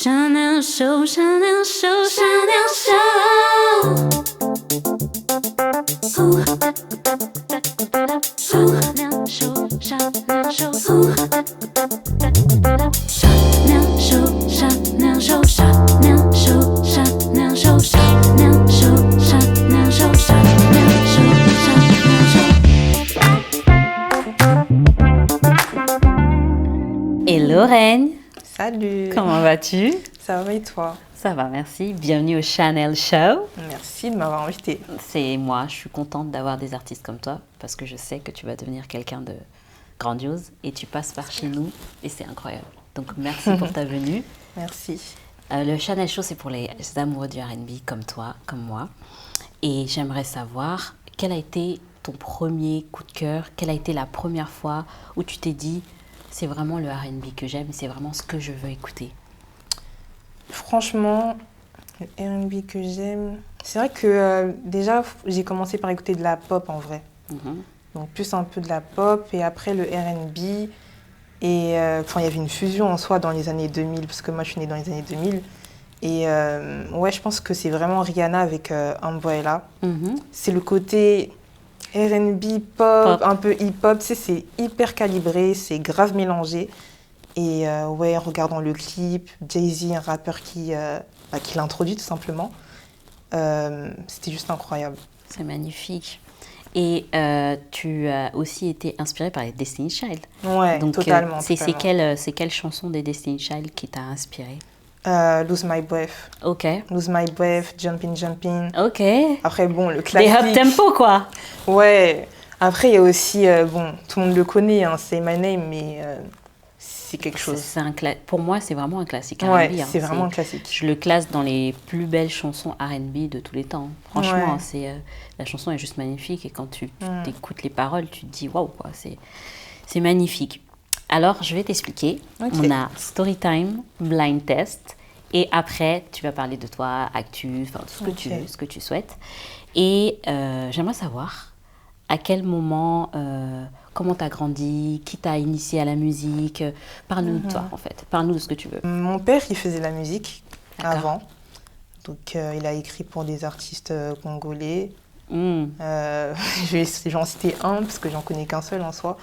Chanel Show, Chanel Show, Chanel Show. Chanel Show, Chanel Show. Chanel Show, Chanel Show, Chanel Show, Chanel Show, Chanel Show, Chanel Show, Chanel Show. Hello Reine. Salut. Comment vas-tu? Ça va et toi? Ça va, merci. Bienvenue au Chanel Show. Merci de m'avoir invité. C'est moi, je suis contente d'avoir des artistes comme toi parce que je sais que tu vas devenir quelqu'un de grandiose et tu passes par chez nous et c'est incroyable. Donc merci pour ta venue. Merci. Le Chanel Show, c'est pour les amoureux du R&B comme toi, comme moi. Et j'aimerais savoir quel a été ton premier coup de cœur, quelle a été la première fois où tu t'es dit c'est vraiment le R&B que j'aime, c'est vraiment ce que je veux écouter. Franchement, le R&B que j'aime, c'est vrai que déjà j'ai commencé par écouter de la pop en vrai. Donc plus un peu de la pop et après le R&B. Et il y avait une fusion en soi dans les années 2000 parce que moi je suis née dans les années 2000. Et ouais, je pense que c'est vraiment Rihanna avec Umbrella. C'est le côté R&B, pop, un peu hip-hop, tu sais, c'est hyper calibré, c'est grave mélangé. Et ouais, en regardant le clip, Jay-Z, un rappeur qui l'introduit tout simplement, c'était juste incroyable. C'est magnifique. Et tu as aussi été inspirée par les Destiny's Child. Ouais, donc, totalement. C'est quelle chanson des Destiny's Child qui t'a inspirée? Lose My Breath. Ok. Lose My Breath, Jumpin' Jumpin'. Ok. Après, bon, le classique. Des up tempo, quoi. Ouais. Après, il y a aussi, tout le monde le connaît, hein, Say My Name, mais c'est quelque chose. Pour moi, c'est vraiment un classique ouais, R&B. c'est vraiment un classique. Je le classe dans les plus belles chansons R&B de tous les temps. Franchement, la chanson est juste magnifique et quand tu écoutes les paroles, tu te dis waouh, quoi, c'est magnifique. Alors, je vais t'expliquer. Okay. On a Storytime, Blind Test, et après, tu vas parler de toi, actu, enfin tout ce que tu souhaites. Et j'aimerais savoir à quel moment, comment tu as grandi, qui t'a initié à la musique. Parle-nous de toi, en fait. Parle-nous de ce que tu veux. Mon père, il faisait de la musique avant. Donc, il a écrit pour des artistes congolais. Je vais en citer un, parce que j'en connais qu'un seul en soi.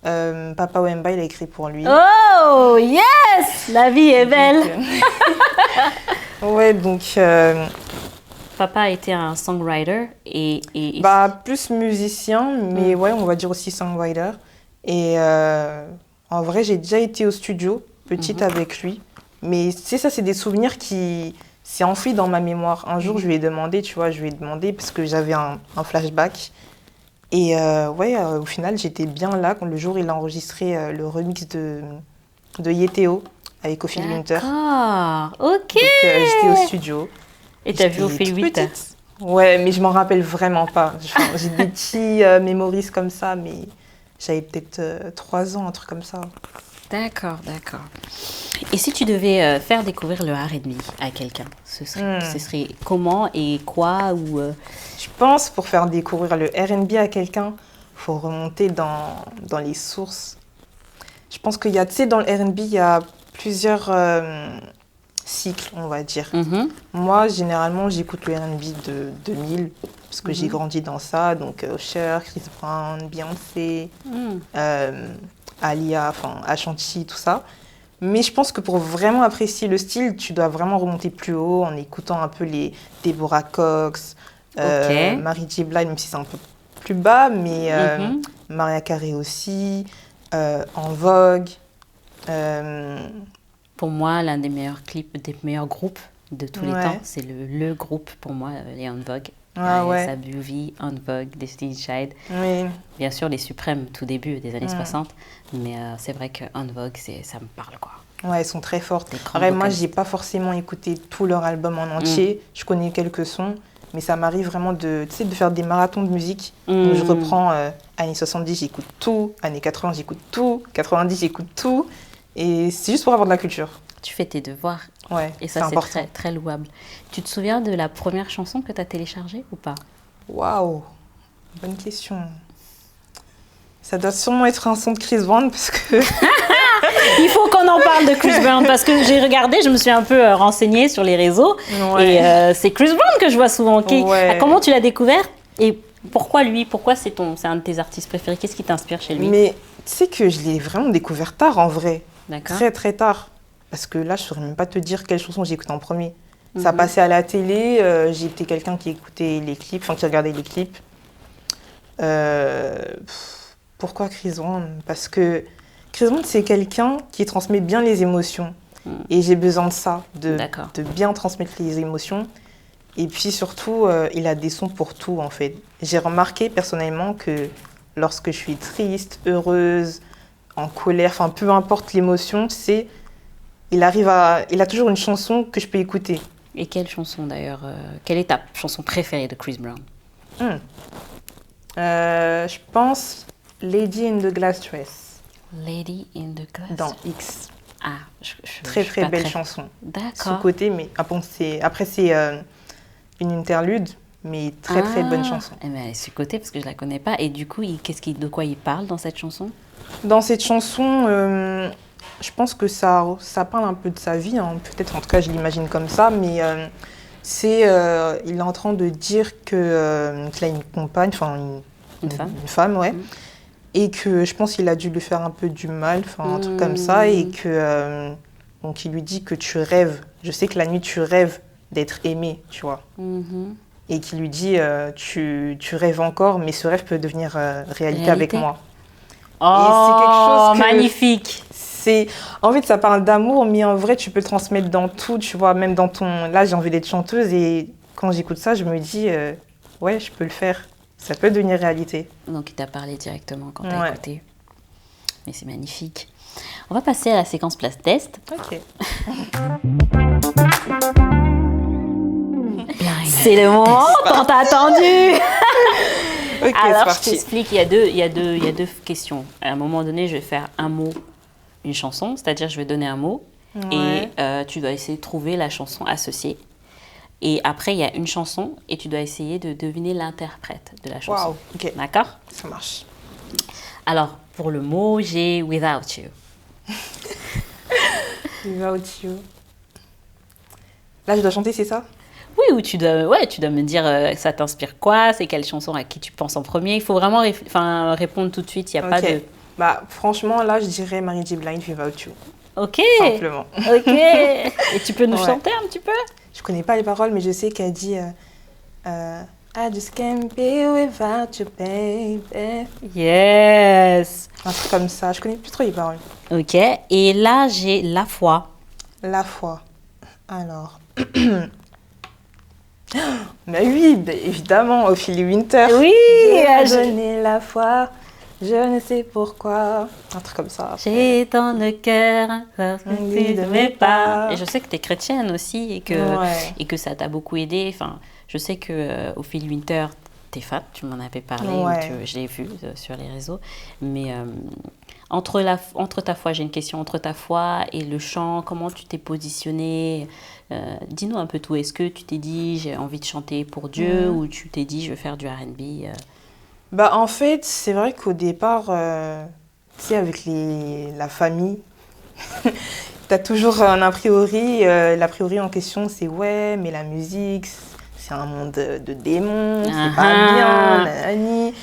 Papa Wemba, il a écrit pour lui. Oh, yes! La vie est belle! Ouais, donc... Papa était un songwriter et... plus musicien, mais ouais, on va dire aussi songwriter. Et en vrai, j'ai déjà été au studio, petite avec lui. Mais tu sais, ça, c'est des souvenirs qui... C'est enfoui dans ma mémoire. Un jour, je lui ai demandé, parce que j'avais un flashback. Et au final, j'étais bien là quand le jour où il a enregistré le remix de Yeteo avec Ophélie Winter. Ah, ok. Donc j'étais au studio. Et t'as vu Ophélie Winter? Ouais, mais je m'en rappelle vraiment pas. J'ai des petits mémories comme ça, mais j'avais peut-être 3 ans, un truc comme ça. D'accord. Et si tu devais faire découvrir le R&B à quelqu'un, ce serait comment et quoi ou Je pense pour faire découvrir le R&B à quelqu'un, il faut remonter dans les sources. Je pense qu'il y a, tu sais, dans le R&B, il y a plusieurs cycles, on va dire. Moi, généralement, j'écoute le R&B de 2000, parce que j'ai grandi dans ça. Donc, Usher, Chris Brown, Beyoncé, Alia, Ashanti, tout ça. Mais je pense que pour vraiment apprécier le style, tu dois vraiment remonter plus haut en écoutant un peu les Deborah Cox, Mary J. Blige, même si c'est un peu plus bas, mais Mariah Carey aussi, En Vogue. Pour moi, l'un des meilleurs clips, des meilleurs groupes de tous les temps, c'est le groupe pour moi, les En Vogue. Sabuvi, En Vogue, Destiny's Child. Oui. Bien sûr, les suprêmes, tout début des années 60. Mais c'est vrai que En Vogue, ça me parle, quoi. Ouais, elles sont très fortes. Après, moi, je n'ai pas forcément écouté tout leur album en entier. Je connais quelques sons. Mais ça m'arrive vraiment de faire des marathons de musique. Donc, je reprends années 70, j'écoute tout. Années 80, j'écoute tout. 90, j'écoute tout. Et c'est juste pour avoir de la culture. Tu fais tes devoirs. Ouais, et ça, c'est très, très louable. Tu te souviens de la première chanson que tu as téléchargée ou pas? Waouh, bonne question. Ça doit sûrement être un son de Chris Brown parce que Il faut qu'on en parle de Chris Brown parce que j'ai regardé, je me suis un peu renseignée sur les réseaux et c'est Chris Brown que je vois souvent. Comment tu l'as découvert et pourquoi lui? Pourquoi c'est un de tes artistes préférés? Qu'est-ce qui t'inspire chez lui? Mais tu sais que je l'ai vraiment découvert tard en vrai. D'accord. Très très tard. Parce que là, je ne saurais même pas te dire quelle chanson j'ai écoutée en premier. Ça passait à la télé, j'étais quelqu'un qui écoutait les clips, enfin qui regardait les clips. Pourquoi Chris Brown? Parce que Chris Brown, c'est quelqu'un qui transmet bien les émotions. Et j'ai besoin de ça, de bien transmettre les émotions. Et puis surtout, il a des sons pour tout en fait. J'ai remarqué personnellement que lorsque je suis triste, heureuse, en colère, enfin peu importe l'émotion, il a toujours une chanson que je peux écouter. Et quelle chanson d'ailleurs quelle est ta chanson préférée de Chris Brown? Je pense Lady in the Glass Dress. Lady in the Glass Dans X. Ah, très très belle chanson. D'accord. Sous-côté, mais après c'est une interlude, mais très très bonne chanson. Eh ben, elle est sous-côté parce que je la connais pas. Et du coup, de quoi il parle dans cette chanson? Dans cette chanson, je pense que ça parle un peu de sa vie, hein. Peut-être en tout cas je l'imagine comme ça, mais il est en train de dire qu'il a une compagne, enfin une femme, ouais. Et que je pense qu'il a dû lui faire un peu du mal, un truc comme ça, et que donc il lui dit que tu rêves. Je sais que la nuit tu rêves d'être aimé, tu vois. Et qu'il lui dit tu rêves encore, mais ce rêve peut devenir réalité avec moi. Oh, et c'est quelque chose magnifique. En fait, ça parle d'amour, mais en vrai, tu peux le transmettre dans tout, tu vois, même dans ton... Là, j'ai envie d'être chanteuse et quand j'écoute ça, je me dis, ouais, je peux le faire. Ça peut devenir réalité. Donc, il t'a parlé directement quand t'as écouté. Mais c'est magnifique. On va passer à la séquence place test. Ok. C'est le moment tant attendu. Ok, alors, je t'explique, il y a deux questions. À un moment donné, je vais faire un mot, une chanson, c'est-à-dire je vais donner un mot et tu dois essayer de trouver la chanson associée. Et après, il y a une chanson et tu dois essayer de deviner l'interprète de la chanson. Wow, ok. D'accord? Ça marche. Alors, pour le mot, j'ai Without You. Without You. Là, je dois chanter, c'est ça? Oui, ou tu dois me dire ça t'inspire quoi, c'est quelle chanson à qui tu penses en premier. Il faut vraiment répondre tout de suite, il n'y a pas de... Bah, franchement, là, je dirais Mary J. Blige, Without You. Ok. Simplement. Ok. Et tu peux nous chanter un petit peu? Je connais pas les paroles, mais je sais qu'elle dit I just can't be without you, baby. Yes. Un truc comme ça. Je connais plus trop les paroles. Ok. Et là, j'ai La foi. La foi. Alors... Mais oui, évidemment, Ophélie Winter. Oui. J'ai donné la foi, je ne sais pourquoi. Un truc comme ça. J'ai dans le cœur un peu de mes pas. Et je sais que tu es chrétienne aussi et que ça t'a beaucoup aidé. Enfin, je sais que Ophélie Winter, t'es fan, tu m'en avais parlé, je l'ai vu sur les réseaux. Mais entre ta foi, j'ai une question, entre ta foi et le chant, comment tu t'es positionnée? Dis-nous un peu tout. Est-ce que tu t'es dit j'ai envie de chanter pour Dieu ou tu t'es dit je vais faire du R&B? Bah, en fait, c'est vrai qu'au départ, tu sais, avec la famille, tu as toujours un a priori. L'a priori en question, c'est ouais, mais la musique, c'est un monde de démons, c'est pas bien, nanani.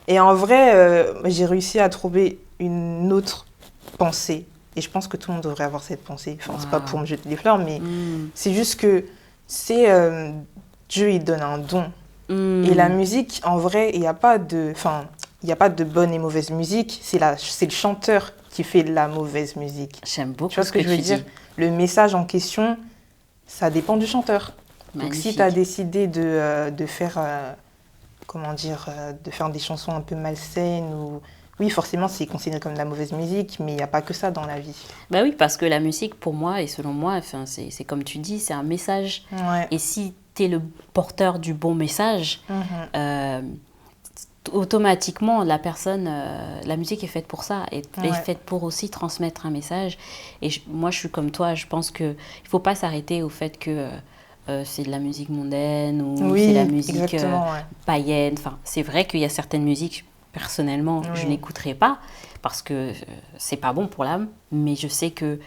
Et en vrai, j'ai réussi à trouver une autre pensée. Et je pense que tout le monde devrait avoir cette pensée. Enfin, c'est pas pour me jeter des fleurs, mais c'est juste que Dieu, il donne un don. Et la musique, en vrai, il n'y a pas de bonne et mauvaise musique. C'est le chanteur qui fait de la mauvaise musique. J'aime beaucoup. Tu vois ce que je veux dire? Le message en question, ça dépend du chanteur. Magnifique. Donc si tu as décidé de faire, de faire des chansons un peu malsaines ou... Oui, forcément, c'est considéré comme de la mauvaise musique, mais il n'y a pas que ça dans la vie. Bah oui, parce que la musique, pour moi, et selon moi, c'est comme tu dis, c'est un message. Ouais. Et si tu es le porteur du bon message, automatiquement, la personne, la musique est faite pour ça, est faite pour aussi transmettre un message. Et moi, je suis comme toi, je pense qu'il ne faut pas s'arrêter au fait que c'est de la musique mondaine ou c'est de la musique païenne. Enfin, c'est vrai qu'il y a certaines musiques personnellement, je n'écouterai pas parce que c'est pas bon pour l'âme. Mais je sais que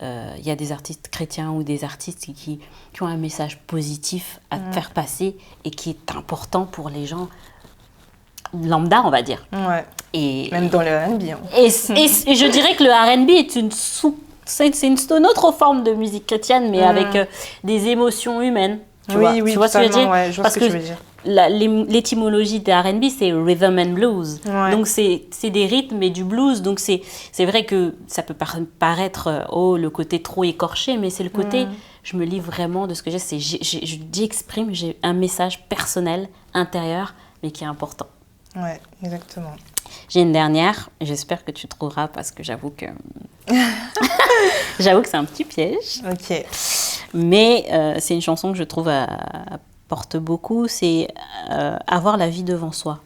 y a des artistes chrétiens ou des artistes qui ont un message positif à faire passer et qui est important pour les gens lambda, on va dire. Ouais. Et, même dans le R&B. Hein. Et je dirais que le R&B est c'est une autre forme de musique chrétienne, mais avec des émotions humaines. Tu vois ce que je veux dire? Ouais, je vois ce que tu veux dire. L'étymologie des R&B, c'est rhythm and blues. Ouais. Donc, c'est des rythmes et du blues. Donc, c'est vrai que ça peut paraître, le côté trop écorché, mais c'est le côté, je me livre vraiment de ce que j'ai. J'exprime, j'ai un message personnel, intérieur, mais qui est important. Ouais, exactement. J'ai une dernière, j'espère que tu trouveras parce que j'avoue que c'est un petit piège. Ok. Mais c'est une chanson que je trouve apporte beaucoup, c'est avoir la vie devant soi.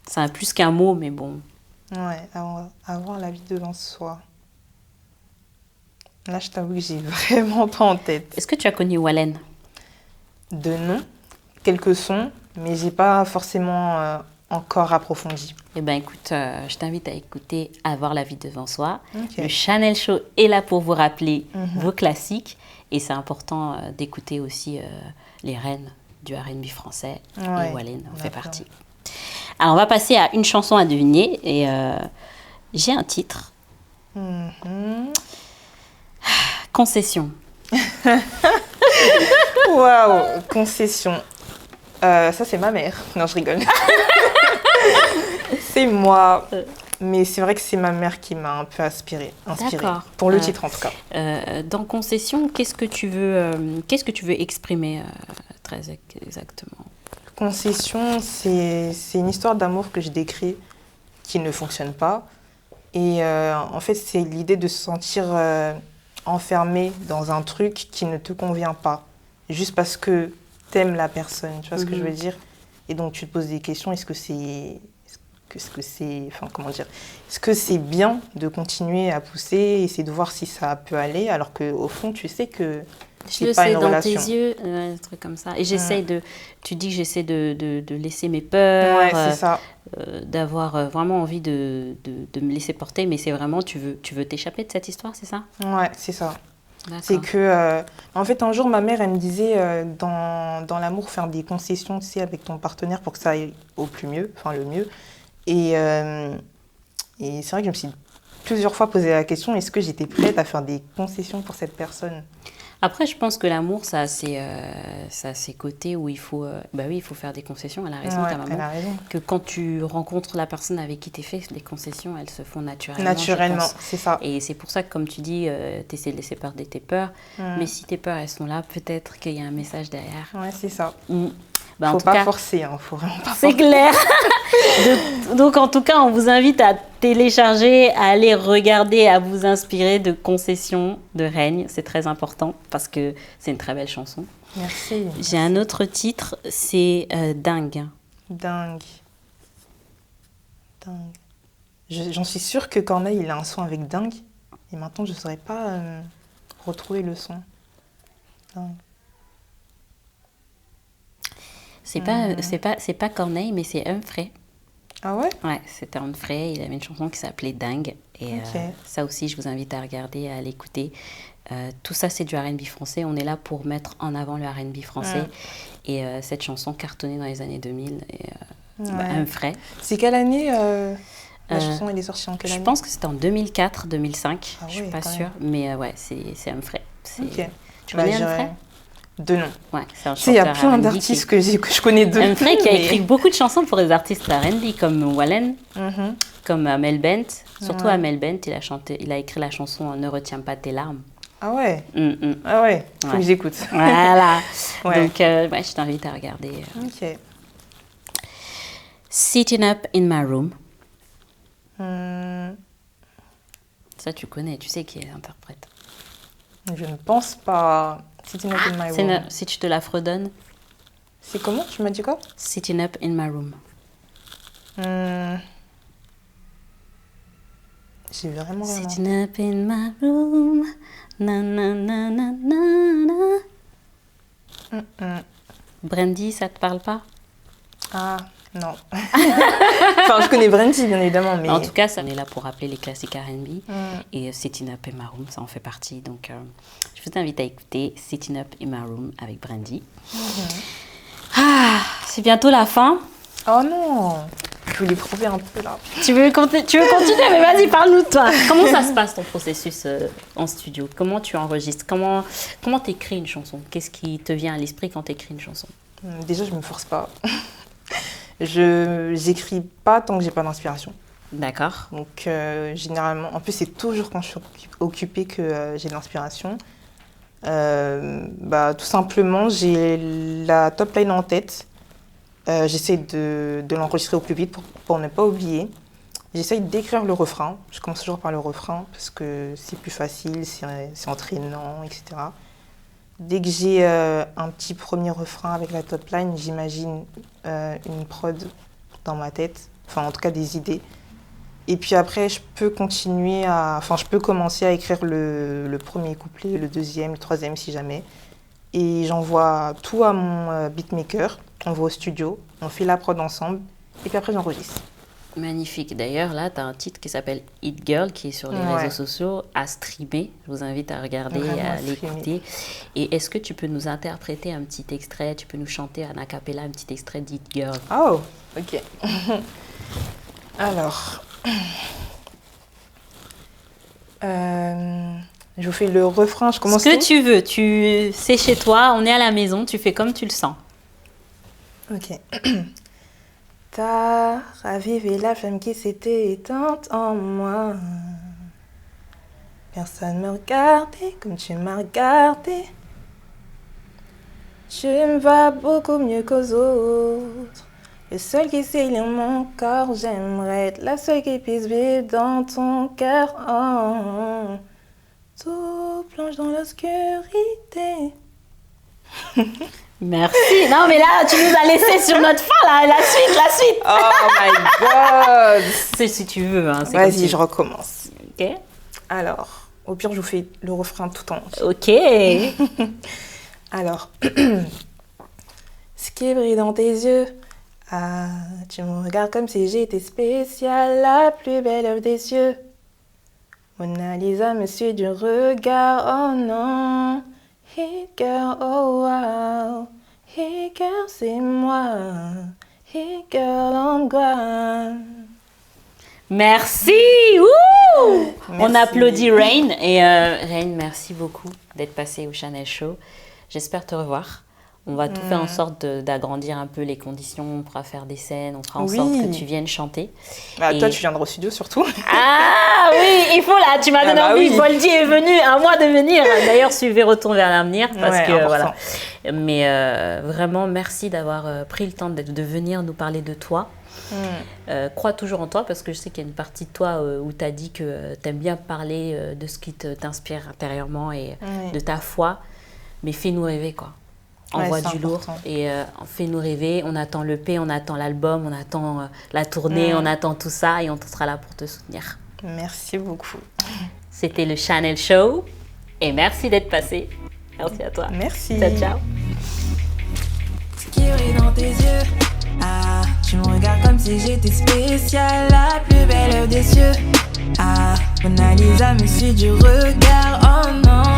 C'est plus qu'un mot, mais bon. Ouais, avoir la vie devant soi. Là, je t'avoue que j'ai vraiment pas en tête. Est-ce que tu as connu Wallen? De nom, quelques sons, mais j'ai pas forcément encore approfondi. Eh bien, écoute, je t'invite à écouter Avoir la vie devant soi. Okay. Le Channel Show est là pour vous rappeler vos classiques. Et c'est important d'écouter aussi les reines du R&B français. Ouais, et Wallen en fait partie. Alors, on va passer à une chanson à deviner. Et j'ai un titre. Concession. Waouh, concession. Ça, c'est ma mère. Non, je rigole. C'est moi. Mais c'est vrai que c'est ma mère qui m'a un peu inspirée. D'accord. Pour le titre, en tout cas. Dans Concession, qu'est-ce que tu veux exprimer très exactement? Concession, c'est une histoire d'amour que je décris qui ne fonctionne pas. Et en fait, c'est l'idée de se sentir enfermé dans un truc qui ne te convient pas. Juste parce que t'aimes la personne, tu vois ce que je veux dire? Et donc, tu te poses des questions. Est-ce que c'est bien de continuer à pousser, essayer de voir si ça peut aller, alors qu'au fond, tu sais que c'est pas une relation. Je le sais dans tes yeux, un truc comme ça. Et tu dis que j'essaie de laisser mes peurs, ouais, c'est ça. d'avoir vraiment envie de me laisser porter, mais c'est vraiment, tu veux t'échapper de cette histoire, c'est ça? Ouais, c'est ça. D'accord. C'est que, en fait, un jour, ma mère, elle me disait, dans l'amour, faire des concessions, tu sais, avec ton partenaire pour que ça aille le mieux. Et c'est vrai que je me suis plusieurs fois posé la question, est-ce que j'étais prête à faire des concessions pour cette personne? Après, je pense que l'amour, ça a ses côtés où il faut faire des concessions. Elle a raison, ta maman. Elle a raison. Que quand tu rencontres la personne avec qui tu fais les concessions, elles se font naturellement. Naturellement, c'est ça. Et c'est pour ça que, comme tu dis, tu essaies de laisser parler tes peurs. Mais si tes peurs, elles sont là, peut-être qu'il y a un message derrière. Ouais, c'est ça. Faut pas forcer, hein. Faut vraiment pas forcer. C'est clair. Donc, en tout cas, on vous invite à télécharger, à aller regarder, à vous inspirer de Concession de Règne. C'est très important parce que c'est une très belle chanson. Merci. J'ai un autre titre, c'est Dingue. Dingue. J'en suis sûre que Corneille, il a un son avec Dingue. Et maintenant, je ne saurais pas retrouver le son. Dingue. C'est pas Corneille, mais c'est Humphrey. Ah ouais? Ouais, c'était Humphrey. Il avait une chanson qui s'appelait Dingue. Et ça aussi, je vous invite à regarder, à l'écouter. Tout ça, c'est du R&B français. On est là pour mettre en avant le R&B français. Et cette chanson cartonnée dans les années 2000. Humphrey. C'est quelle année la chanson, elle est sortie en quelle année? Je pense que c'était en 2004, 2005. Je suis pas sûre. Mais ouais, c'est Humphrey. Tu connais Humphrey? De nom. Ouais, c'est un chanteur. Il y a plein d'artistes que je connais de nom. Humphrey qui a écrit beaucoup de chansons pour des artistes R&B comme Wallen, comme Amel Bent. Surtout Amel Bent, il a écrit la chanson Ne retiens pas tes larmes. Ah ouais. Ah ouais. Faut que j'écoute. Voilà. Donc je t'invite à regarder. Ok. Sitting Up in My Room. Ça tu connais, tu sais qui est l'interprète. Je ne pense pas. Sitting Up in My Room. Si tu te la fredonnes. C'est comment? Tu m'as dit quoi? Sitting Up in My Room. J'ai vraiment. Sitting Up in My Room. Na na na na na na. Brandy, ça te parle pas? Ah, Non. Enfin, je connais Brandy, bien évidemment, mais... En tout cas, ça, on est là pour rappeler les classiques R&B. Et Sitting Up in My Room, ça en fait partie. Donc, je vous invite à écouter Sitting Up in My Room avec Brandy. Ah, c'est bientôt la fin. Oh non, je voulais prouver un peu, là. Tu veux continuer, mais vas-y, parle-nous de toi. Comment ça se passe, ton processus en studio? Comment tu enregistres? Comment tu écris une chanson? Qu'est-ce qui te vient à l'esprit quand tu écris une chanson? Déjà, je ne me force pas. Je n'écris pas tant que j'ai pas d'inspiration. D'accord. Donc, généralement, en plus, c'est toujours quand je suis occupée que j'ai de l'inspiration. Tout simplement, j'ai la top line en tête. J'essaie de l'enregistrer au plus vite pour ne pas oublier. J'essaie d'écrire le refrain. Je commence toujours par le refrain parce que c'est plus facile, c'est entraînant, etc. Dès que j'ai un petit premier refrain avec la top line, j'imagine une prod dans ma tête, enfin en tout cas des idées. Et puis après, je peux commencer à écrire le premier couplet, le deuxième, le troisième si jamais. Et j'envoie tout à mon beatmaker, on va au studio, on fait la prod ensemble, et puis après j'enregistre. Magnifique. D'ailleurs, là, tu as un titre qui s'appelle Hit Girl, qui est sur les réseaux sociaux, à streamer. Je vous invite à regarder, à l'écouter. Et est-ce que tu peux nous interpréter un petit extrait, tu peux nous chanter en a cappella un petit extrait d'Hit Girl? Oh, ok. Alors, je vous fais le refrain, je commence. Ce que tu veux, c'est chez toi, on est à la maison, tu fais comme tu le sens. Ok. T'as ravivé la flamme qui s'était éteinte en moi. Personne me regardait comme tu m'as regardé. Tu me vas beaucoup mieux qu'aux autres. Le seul qui sait lire mon corps, j'aimerais être la seule qui puisse vivre dans ton cœur. Oh, tout plonge dans l'obscurité. Merci. Non, mais là, tu nous as laissé sur notre fin, là. La suite. Oh my God. C'est si tu veux. Hein, vas-y, je recommence. Ok. Alors, au pire, je vous fais le refrain tout en entier. Ok. Alors, ce qui brille dans tes yeux, ah, tu me regardes comme si j'étais spéciale, la plus belle œuvre des cieux. Mona Lisa me suit du regard, oh non. Hit girl, oh wow. Hit girl, c'est moi. Hit girl, on gone. Merci. Ouh. Merci. On applaudit Rain. Et Rain, merci beaucoup d'être passée au Channel Show. J'espère te revoir. On va tout faire en sorte d'agrandir un peu les conditions. On pourra faire des scènes. On fera en sorte que tu viennes chanter. Toi, tu viendras au studio surtout. Ah oui, il faut là. Tu m'as donné envie. Oui. Boldy est venu. À moi de venir. D'ailleurs, suivez Retour vers l'avenir. Parce que important. voilà. Mais vraiment, merci d'avoir pris le temps de venir nous parler de toi. Crois toujours en toi parce que je sais qu'il y a une partie de toi où tu as dit que tu aimes bien parler de ce qui t'inspire intérieurement et de ta foi. Mais fais-nous rêver, quoi. Envoie du lourd et fais-nous rêver. On attend l'EP, on attend l'album, on attend la tournée, on attend tout ça et on sera là pour te soutenir. Merci beaucoup. C'était le Channel Show et merci d'être passé. Merci à toi. Merci. Ciao, ciao. Ce qui brille dans tes yeux, ah, tu me regardes comme si j'étais spéciale, la plus belle œuvre des cieux. Ah, Mona Lisa me suit du regard, oh non.